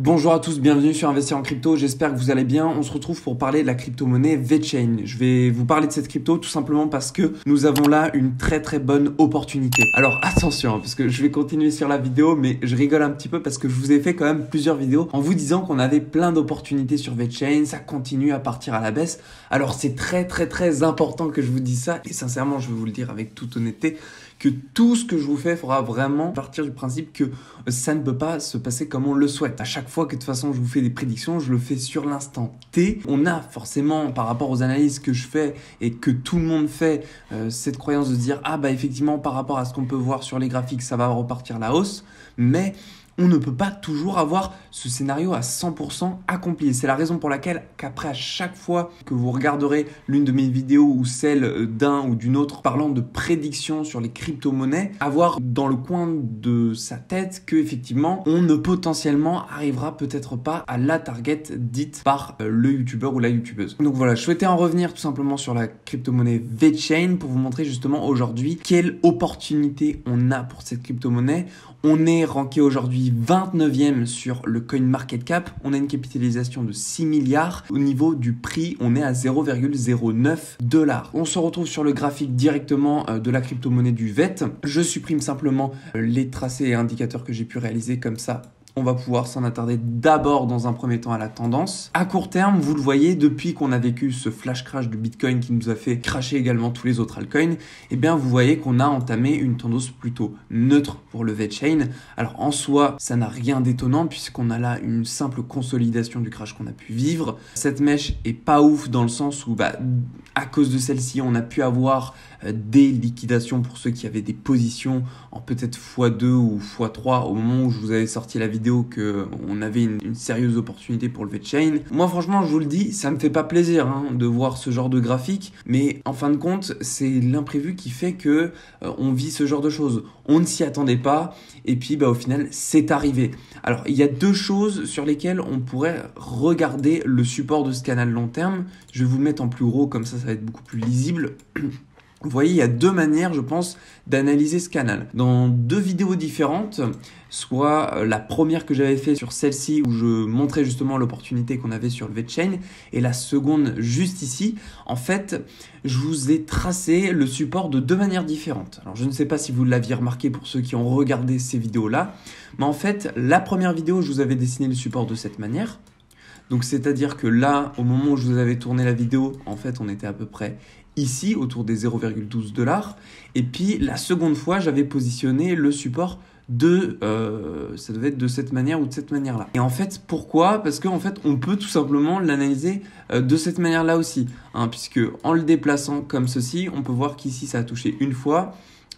Bonjour à tous, bienvenue sur Investir en crypto, j'espère que vous allez bien. On se retrouve pour parler de la crypto-monnaie VeChain. Je vais vous parler de cette crypto tout simplement parce que nous avons là une très bonne opportunité. Alors attention, parce que je vais continuer sur la vidéo, mais je rigole un petit peu parce que je vous ai fait quand même plusieurs vidéos en vous disant qu'on avait plein d'opportunités sur VeChain, ça continue à partir à la baisse. Alors c'est très important que je vous dise ça et sincèrement je vais vous le dire avec toute honnêteté que tout ce que je vous fais fera vraiment partir du principe que ça ne peut pas se passer comme on le souhaite. À chaque fois que de toute façon je vous fais des prédictions, je le fais sur l'instant T. On a forcément par rapport aux analyses que je fais et que tout le monde fait cette croyance de se dire ah bah effectivement par rapport à ce qu'on peut voir sur les graphiques ça va repartir la hausse, mais on ne peut pas toujours avoir ce scénario à 100% accompli. C'est la raison pour laquelle qu'après à chaque fois que vous regarderez l'une de mes vidéos ou celle d'un ou d'une autre parlant de prédictions sur les crypto-monnaies, avoir dans le coin de sa tête que effectivement on ne potentiellement arrivera peut-être pas à la target dite par le youtubeur ou la youtubeuse. Donc voilà, je souhaitais en revenir tout simplement sur la crypto-monnaie VeChain pour vous montrer justement aujourd'hui quelle opportunité on a pour cette crypto-monnaie. On est ranké aujourd'hui 29e sur le CoinMarketCap. On a une capitalisation de 6 milliards. Au niveau du prix, on est à 0,09 $. On se retrouve sur le graphique directement de la crypto-monnaie du VET. Je supprime simplement les tracés et indicateurs que j'ai pu réaliser comme ça. On va pouvoir s'en attarder d'abord dans un premier temps à la tendance. À court terme, vous le voyez, depuis qu'on a vécu ce flash crash du Bitcoin qui nous a fait crasher également tous les autres altcoins, eh bien vous voyez qu'on a entamé une tendance plutôt neutre pour le VeChain. Alors en soi, ça n'a rien d'étonnant puisqu'on a là une simple consolidation du crash qu'on a pu vivre. Cette mèche est pas ouf dans le sens où à cause de celle-ci, on a pu avoir des liquidations pour ceux qui avaient des positions en peut-être x2 ou x3 au moment où je vous avais sorti la vidéo qu'on avait une sérieuse opportunité pour le VeChain. Moi franchement je vous le dis, ça me fait pas plaisir de voir ce genre de graphique, mais en fin de compte c'est l'imprévu qui fait que on vit ce genre de choses. On ne s'y attendait pas et puis au final c'est arrivé. Alors il y a deux choses sur lesquelles on pourrait regarder le support de ce canal long terme. Je vais vous le mettre en plus gros comme ça va être beaucoup plus lisible. Vous voyez, il y a deux manières, je pense, d'analyser ce canal. Dans deux vidéos différentes, soit la première que j'avais fait sur celle-ci où je montrais justement l'opportunité qu'on avait sur le VeChain et la seconde juste ici, en fait, je vous ai tracé le support de deux manières différentes. Alors, je ne sais pas si vous l'aviez remarqué pour ceux qui ont regardé ces vidéos-là, mais en fait, la première vidéo, je vous avais dessiné le support de cette manière. Donc, c'est-à-dire que là, au moment où je vous avais tourné la vidéo, en fait, on était à peu près ici, autour des 0,12 $. Et puis, la seconde fois, j'avais positionné le support ça devait être de cette manière ou de cette manière-là. Et en fait, pourquoi? Parce qu'en fait, on peut tout simplement l'analyser de cette manière-là aussi. Puisque en le déplaçant comme ceci, on peut voir qu'ici, ça a touché une fois.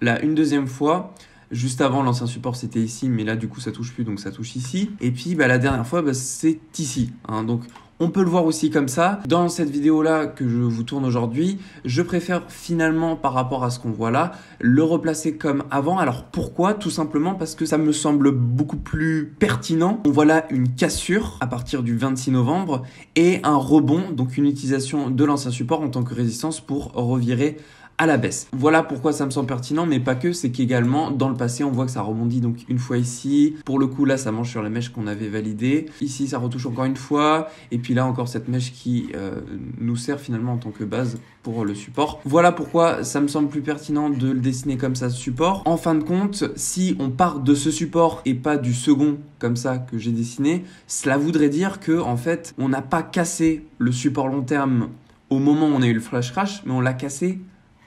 Là, une deuxième fois. Juste avant, l'ancien support, c'était ici, mais là, du coup, ça touche plus, donc ça touche ici. Et puis, la dernière fois, c'est ici. Donc, on peut le voir aussi comme ça. Dans cette vidéo-là que je vous tourne aujourd'hui, je préfère finalement, par rapport à ce qu'on voit là, le replacer comme avant. Alors, pourquoi? Tout simplement parce que ça me semble beaucoup plus pertinent. On voit là une cassure à partir du 26 novembre et un rebond, donc une utilisation de l'ancien support en tant que résistance pour revirer à la baisse. Voilà pourquoi ça me semble pertinent, mais pas que, c'est qu'également dans le passé on voit que ça rebondit donc une fois ici, pour le coup là ça mange sur la mèche qu'on avait validée, ici ça retouche encore une fois, et puis là encore cette mèche qui nous sert finalement en tant que base pour le support. Voilà pourquoi ça me semble plus pertinent de le dessiner comme ça, ce support. En fin de compte, si on part de ce support et pas du second comme ça que j'ai dessiné, cela voudrait dire que en fait on n'a pas cassé le support long terme au moment où on a eu le flash crash, mais on l'a cassé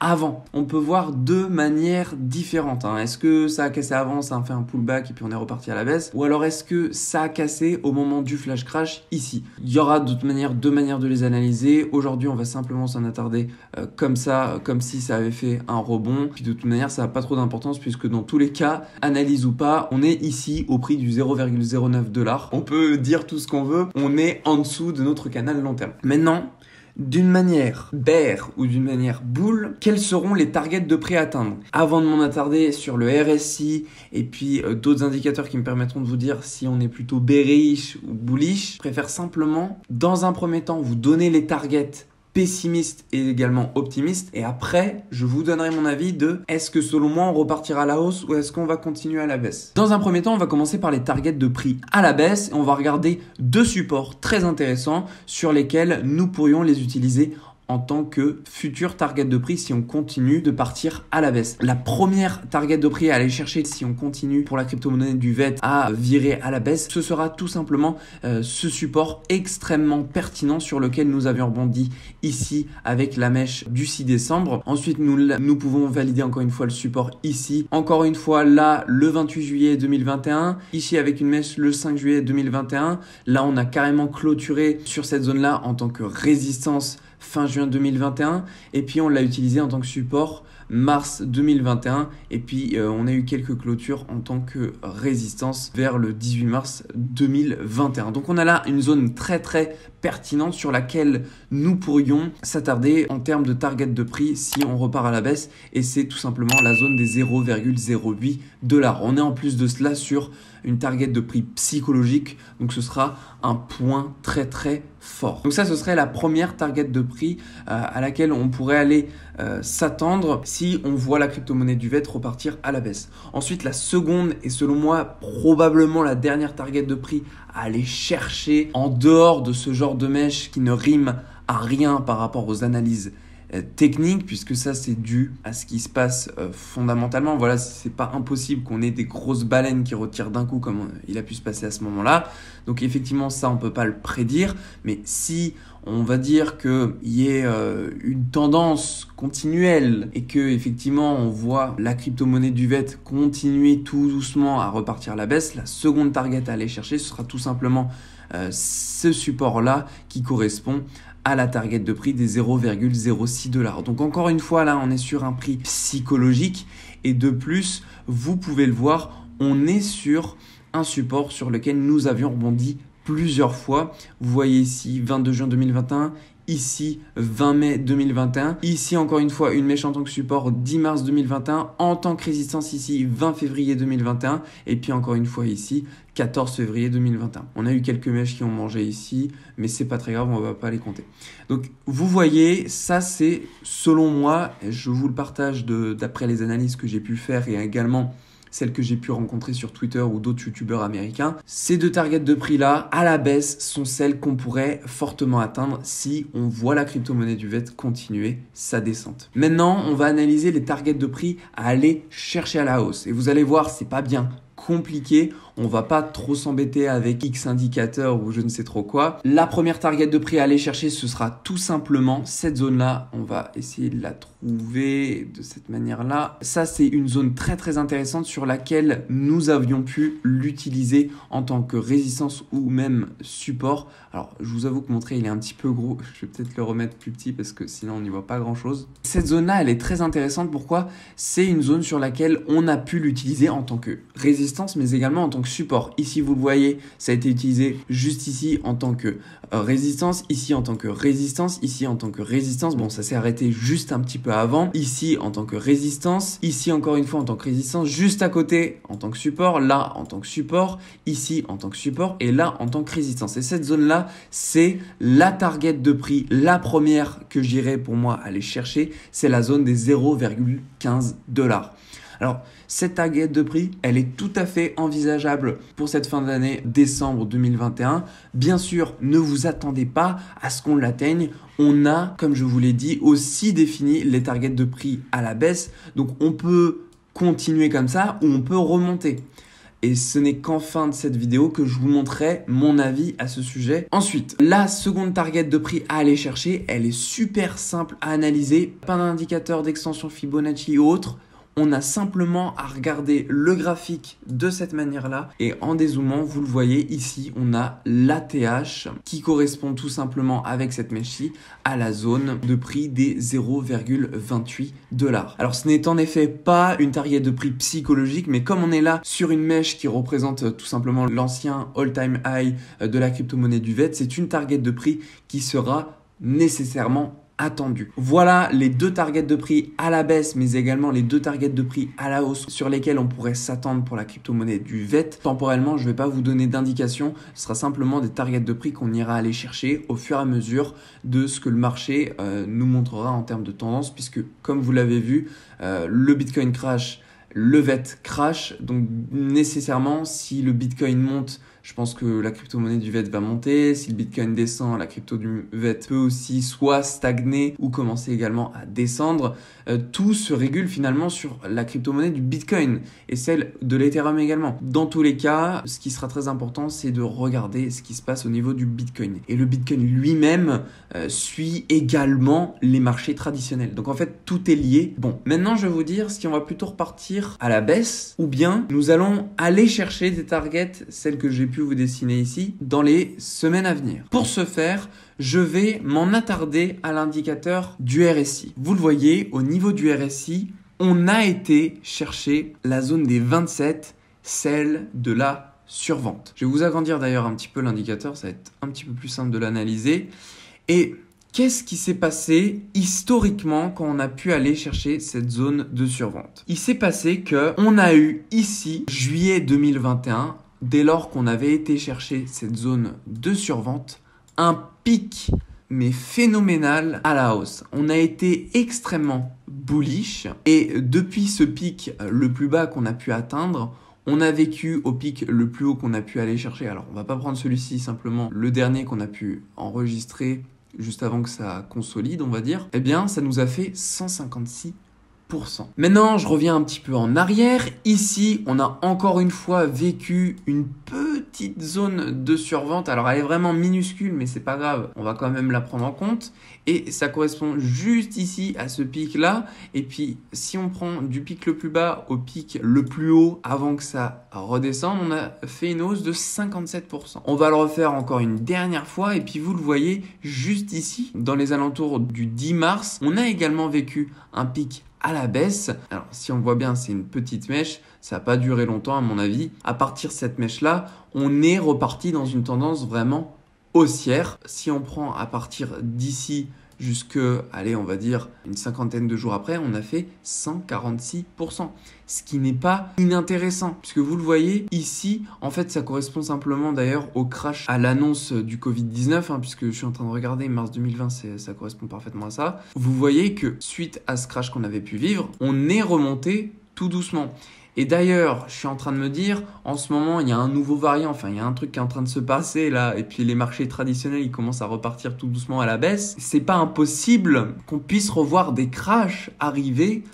avant. On peut voir deux manières différentes. Est-ce que ça a cassé avant, ça a fait un pullback et puis on est reparti à la baisse? Ou alors est-ce que ça a cassé au moment du flash crash ici? Il y aura d'autres manières, deux manières de les analyser. Aujourd'hui, on va simplement s'en attarder comme ça, comme si ça avait fait un rebond. Puis de toute manière, ça n'a pas trop d'importance puisque dans tous les cas, analyse ou pas, on est ici au prix du 0,09 $. On peut dire tout ce qu'on veut, on est en dessous de notre canal long terme. Maintenant, d'une manière bear ou d'une manière bull, quels seront les targets de prix à atteindre? Avant de m'en attarder sur le RSI et puis d'autres indicateurs qui me permettront de vous dire si on est plutôt bearish ou bullish, je préfère simplement, dans un premier temps, vous donner les targets pessimiste et également optimiste. Et après, je vous donnerai mon avis de est-ce que selon moi on repartira à la hausse ou est-ce qu'on va continuer à la baisse. Dans un premier temps, on va commencer par les targets de prix à la baisse et on va regarder deux supports très intéressants sur lesquels nous pourrions les utiliser en tant que futur target de prix si on continue de partir à la baisse. La première target de prix à aller chercher si on continue pour la crypto-monnaie du VET à virer à la baisse, ce sera tout simplement ce support extrêmement pertinent sur lequel nous avions rebondi ici avec la mèche du 6 décembre. Ensuite, nous pouvons valider encore une fois le support ici. Encore une fois là, le 28 juillet 2021. Ici avec une mèche le 5 juillet 2021. Là, on a carrément clôturé sur cette zone-là en tant que résistance fin juin 2021 et puis on l'a utilisé en tant que support mars 2021 et puis on a eu quelques clôtures en tant que résistance vers le 18 mars 2021. Donc on a là une zone très pertinente sur laquelle nous pourrions s'attarder en termes de target de prix si on repart à la baisse et c'est tout simplement la zone des 0,08 $. On est en plus de cela sur une target de prix psychologique, donc ce sera un point très fort. Donc ça, ce serait la première target de prix à laquelle on pourrait aller s'attendre si on voit la crypto-monnaie du VET repartir à la baisse. Ensuite, la seconde et selon moi probablement la dernière target de prix à aller chercher en dehors de ce genre de mèche qui ne rime à rien par rapport aux analyses technique puisque ça c'est dû à ce qui se passe fondamentalement. Voilà, c'est pas impossible qu'on ait des grosses baleines qui retirent d'un coup comme il a pu se passer à ce moment-là. Donc effectivement ça on peut pas le prédire, mais si on va dire qu'il y ait une tendance continuelle et que effectivement on voit la crypto-monnaie du VET continuer tout doucement à repartir à la baisse, la seconde target à aller chercher ce sera tout simplement ce support-là qui correspond à la target de prix des 0,06 $. Donc encore une fois, là, on est sur un prix psychologique et de plus, vous pouvez le voir, on est sur un support sur lequel nous avions rebondi plusieurs fois. Vous voyez ici 22 juin 2021, ici 20 mai 2021, ici encore une fois une mèche en tant que support 10 mars 2021, en tant que résistance ici 20 février 2021 et puis encore une fois ici 14 février 2021. On a eu quelques mèches qui ont mangé ici, mais c'est pas très grave, on va pas les compter. Donc vous voyez, ça c'est selon moi, je vous le partage d'après les analyses que j'ai pu faire et également celles que j'ai pu rencontrer sur Twitter ou d'autres youtubeurs américains. Ces deux targets de prix là, à la baisse, sont celles qu'on pourrait fortement atteindre si on voit la crypto-monnaie du VET continuer sa descente. Maintenant, on va analyser les targets de prix à aller chercher à la hausse. Et vous allez voir, c'est pas bien compliqué, on va pas trop s'embêter avec X indicateurs ou je ne sais trop quoi. La première target de prix à aller chercher, ce sera tout simplement cette zone-là. On va essayer de la trouver de cette manière-là. Ça, c'est une zone très intéressante sur laquelle nous avions pu l'utiliser en tant que résistance ou même support. Alors, je vous avoue que mon trait, il est un petit peu gros. Je vais peut-être le remettre plus petit parce que sinon, on n'y voit pas grand-chose. Cette zone-là, elle est très intéressante. Pourquoi? C'est une zone sur laquelle on a pu l'utiliser en tant que résistance, mais également en tant que support. Ici, vous le voyez, ça a été utilisé juste ici en tant que résistance, ici en tant que résistance, ici en tant que résistance. Bon, ça s'est arrêté juste un petit peu avant. Ici en tant que résistance, ici encore une fois en tant que résistance, juste à côté en tant que support, là en tant que support, ici en tant que support et là en tant que résistance. Et cette zone-là, c'est la target de prix, la première que j'irai pour moi aller chercher, c'est la zone des 0,15 $. Alors, cette target de prix, elle est tout à fait envisageable pour cette fin d'année, décembre 2021. Bien sûr, ne vous attendez pas à ce qu'on l'atteigne. On a, comme je vous l'ai dit, aussi défini les targets de prix à la baisse. Donc, on peut continuer comme ça ou on peut remonter. Et ce n'est qu'en fin de cette vidéo que je vous montrerai mon avis à ce sujet. Ensuite, la seconde target de prix à aller chercher, elle est super simple à analyser. Pas d'indicateur d'extension Fibonacci ou autre. On a simplement à regarder le graphique de cette manière-là et en dézoomant, vous le voyez ici, on a l'ATH qui correspond tout simplement avec cette mèche-ci à la zone de prix des 0,28 $. Alors ce n'est en effet pas une target de prix psychologique, mais comme on est là sur une mèche qui représente tout simplement l'ancien all-time high de la crypto-monnaie du VET, c'est une target de prix qui sera nécessairement attendu. Voilà les deux targets de prix à la baisse, mais également les deux targets de prix à la hausse sur lesquels on pourrait s'attendre pour la crypto-monnaie du VET. Temporellement, je ne vais pas vous donner d'indication, ce sera simplement des targets de prix qu'on ira aller chercher au fur et à mesure de ce que le marché nous montrera en termes de tendance, puisque comme vous l'avez vu, le Bitcoin crash, le VET crash, donc nécessairement si le Bitcoin monte, je pense que la crypto-monnaie du VET va monter. Si le Bitcoin descend, la crypto du VET peut aussi soit stagner ou commencer également à descendre. Tout se régule finalement sur la crypto-monnaie du Bitcoin et celle de l'Ethereum également. Dans tous les cas, ce qui sera très important, c'est de regarder ce qui se passe au niveau du Bitcoin. Et le Bitcoin lui-même suit également les marchés traditionnels. Donc en fait, tout est lié. Bon, maintenant je vais vous dire si on va plutôt repartir à la baisse ou bien nous allons aller chercher des targets, celles que j'ai pu vous dessiner ici, dans les semaines à venir. Pour ce faire, je vais m'en attarder à l'indicateur du RSI. Vous le voyez, au niveau du RSI, on a été chercher la zone des 27, celle de la survente. Je vais vous agrandir d'ailleurs un petit peu l'indicateur, ça va être un petit peu plus simple de l'analyser. Et qu'est-ce qui s'est passé historiquement quand on a pu aller chercher cette zone de survente? Il s'est passé qu'on a eu ici, juillet 2021, dès lors qu'on avait été chercher cette zone de survente, un pic mais phénoménal à la hausse. On a été extrêmement bullish et depuis ce pic le plus bas qu'on a pu atteindre, on a vécu au pic le plus haut qu'on a pu aller chercher. Alors on va pas prendre celui-ci, simplement le dernier qu'on a pu enregistrer juste avant que ça consolide, on va dire. Eh bien ça nous a fait 156%. Maintenant, je reviens un petit peu en arrière. Ici, on a encore une fois vécu une petite zone de survente. Alors, elle est vraiment minuscule, mais c'est pas grave. On va quand même la prendre en compte. Et ça correspond juste ici à ce pic-là. Et puis, si on prend du pic le plus bas au pic le plus haut avant que ça redescende, on a fait une hausse de 57%. On va le refaire encore une dernière fois. Et puis, vous le voyez juste ici, dans les alentours du 10 mars, on a également vécu un pic à la baisse. Alors si on voit bien, c'est une petite mèche, ça n'a pas duré longtemps à mon avis. À partir de cette mèche là, on est reparti dans une tendance vraiment haussière. Si on prend à partir d'ici jusque, allez, on va dire une cinquantaine de jours après, on a fait 146%. Ce qui n'est pas inintéressant, puisque vous le voyez ici, en fait, ça correspond simplement d'ailleurs au crash à l'annonce du Covid-19, puisque je suis en train de regarder mars 2020, ça correspond parfaitement à ça. Vous voyez que suite à ce crash qu'on avait pu vivre, on est remonté tout doucement. Et d'ailleurs, je suis en train de me dire, en ce moment, il y a un nouveau variant, enfin, il y a un truc qui est en train de se passer là, et puis les marchés traditionnels, ils commencent à repartir tout doucement à la baisse. C'est pas impossible qu'on puisse revoir des crashs arriver,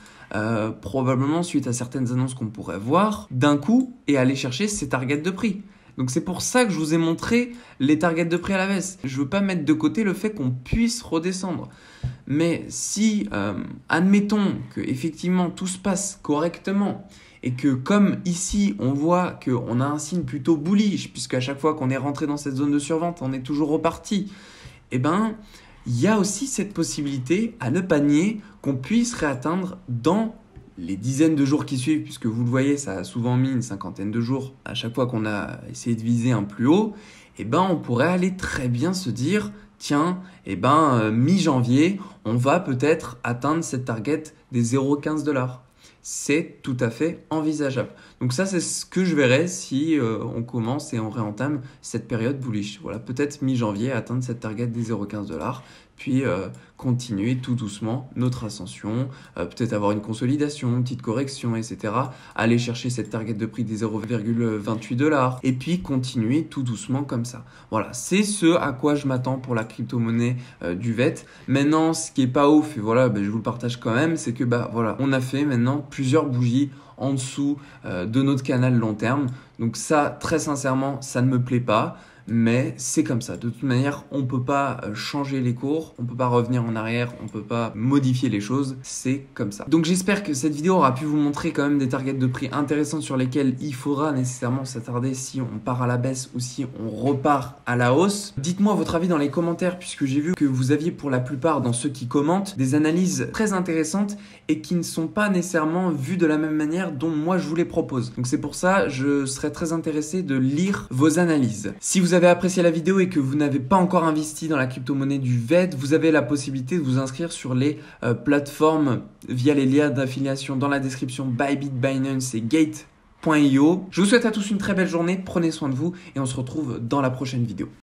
probablement suite à certaines annonces qu'on pourrait voir d'un coup, et aller chercher ces targets de prix. Donc c'est pour ça que je vous ai montré les targets de prix à la baisse. Je veux pas mettre de côté le fait qu'on puisse redescendre. Mais si, admettons que effectivement tout se passe correctement, et que comme ici, on voit qu'on a un signe plutôt bullish, puisque à chaque fois qu'on est rentré dans cette zone de survente, on est toujours reparti, eh ben, il y a aussi cette possibilité à ne pas nier qu'on puisse réatteindre dans les dizaines de jours qui suivent, puisque vous le voyez, ça a souvent mis une cinquantaine de jours à chaque fois qu'on a essayé de viser un plus haut, eh ben, on pourrait aller très bien se dire, tiens, eh ben, mi-janvier, on va peut-être atteindre cette target des 0,15 $. C'est tout à fait envisageable. Donc ça, c'est ce que je verrai si on commence et on réentame cette période bullish. Voilà, peut-être mi-janvier, atteindre cette target des 0,15 $, puis continuer tout doucement notre ascension, peut-être avoir une consolidation, une petite correction, etc. Aller chercher cette target de prix des 0,28 $, et puis continuer tout doucement comme ça. Voilà, c'est ce à quoi je m'attends pour la crypto-monnaie du VET. Maintenant, ce qui est pas ouf, et voilà, je vous le partage quand même, c'est que voilà, on a fait maintenant plusieurs bougies en dessous de notre canal long terme. Donc ça, très sincèrement, ça ne me plaît pas. Mais c'est comme ça. De toute manière, on ne peut pas changer les cours, on ne peut pas revenir en arrière, on ne peut pas modifier les choses. C'est comme ça. Donc j'espère que cette vidéo aura pu vous montrer quand même des targets de prix intéressants sur lesquels il faudra nécessairement s'attarder si on part à la baisse ou si on repart à la hausse. Dites-moi votre avis dans les commentaires, puisque j'ai vu que vous aviez pour la plupart dans ceux qui commentent des analyses très intéressantes et qui ne sont pas nécessairement vues de la même manière dont moi je vous les propose. Donc c'est pour ça, je serais très intéressé de lire vos analyses. Si vous avez apprécié la vidéo et que vous n'avez pas encore investi dans la crypto-monnaie du VED, vous avez la possibilité de vous inscrire sur les plateformes via les liens d'affiliation dans la description Bybit, Binance et Gate.io. Je vous souhaite à tous une très belle journée, prenez soin de vous et on se retrouve dans la prochaine vidéo.